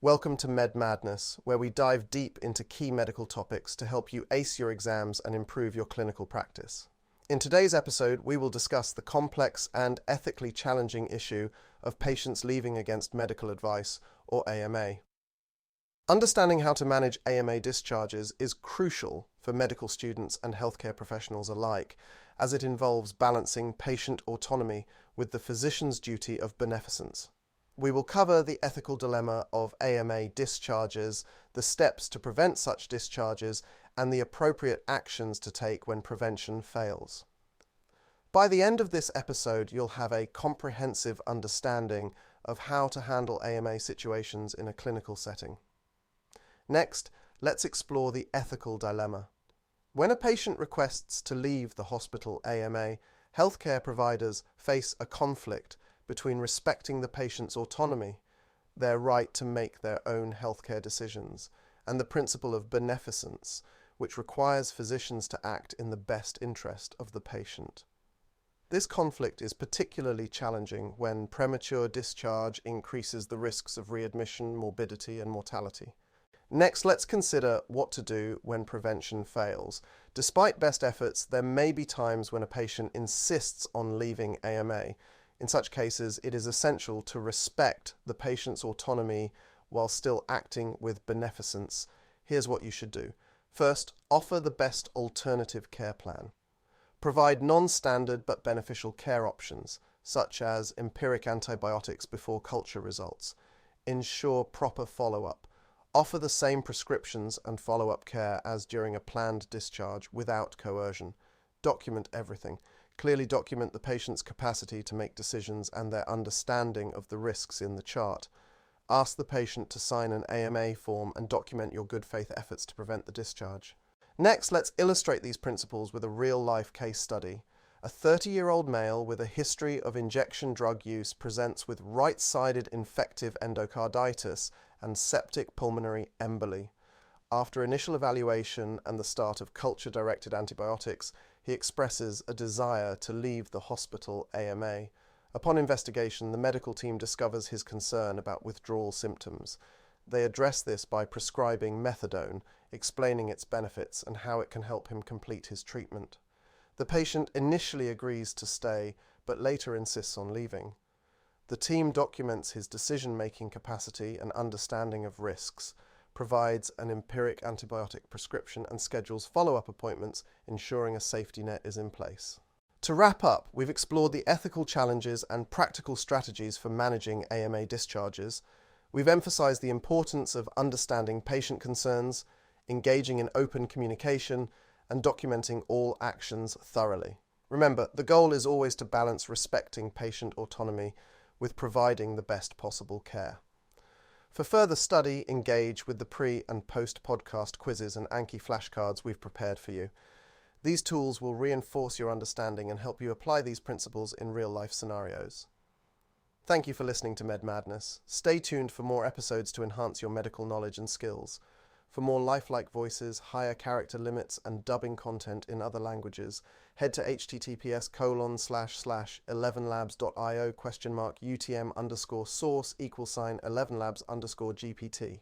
Welcome to Med Madness, where we dive deep into key medical topics to help you ace your exams and improve your clinical practice. In today's episode, we will discuss the complex and ethically challenging issue of patients leaving against medical advice, or AMA. Understanding how to manage AMA discharges is crucial for medical students and healthcare professionals alike, as it involves balancing patient autonomy with the physician's duty of beneficence. We will cover the ethical dilemma of AMA discharges, the steps to prevent such discharges, and the appropriate actions to take when prevention fails. By the end of this episode, you'll have a comprehensive understanding of how to handle AMA situations in a clinical setting. Next, let's explore the ethical dilemma. When a patient requests to leave the hospital AMA, healthcare providers face a conflict between respecting the patient's autonomy, their right to make their own healthcare decisions, and the principle of beneficence, which requires physicians to act in the best interest of the patient. This conflict is particularly challenging when premature discharge increases the risks of readmission, morbidity, and mortality. Next, let's consider what to do when prevention fails. Despite best efforts, there may be times when a patient insists on leaving AMA. In such cases, it is essential to respect the patient's autonomy while still acting with beneficence. Here's what you should do. First, offer the best alternative care plan. Provide non-standard but beneficial care options, such as empiric antibiotics before culture results. Ensure proper follow-up. Offer the same prescriptions and follow-up care as during a planned discharge without coercion. Document everything. Clearly document the patient's capacity to make decisions and their understanding of the risks in the chart. Ask the patient to sign an AMA form and document your good faith efforts to prevent the discharge. Next, let's illustrate these principles with a real-life case study. A 30-year-old male with a history of injection drug use presents with right-sided infective endocarditis and septic pulmonary emboli. After initial evaluation and the start of culture-directed antibiotics, he expresses a desire to leave the hospital AMA. Upon investigation, the medical team discovers his concern about withdrawal symptoms. They address this by prescribing methadone, explaining its benefits and how it can help him complete his treatment. The patient initially agrees to stay, but later insists on leaving. The team documents his decision-making capacity and understanding of risks, provides an empiric antibiotic prescription, and schedules follow-up appointments, ensuring a safety net is in place. To wrap up, we've explored the ethical challenges and practical strategies for managing AMA discharges. We've emphasized the importance of understanding patient concerns, engaging in open communication, and documenting all actions thoroughly. Remember, the goal is always to balance respecting patient autonomy with providing the best possible care. For further study, engage with the pre- and post-podcast quizzes and Anki flashcards we've prepared for you. These tools will reinforce your understanding and help you apply these principles in real-life scenarios. Thank you for listening to Med Madness. Stay tuned for more episodes to enhance your medical knowledge and skills. For more lifelike voices, higher character limits, and dubbing content in other languages, head to https://11labs.io !UTM_source =11labs_GPT.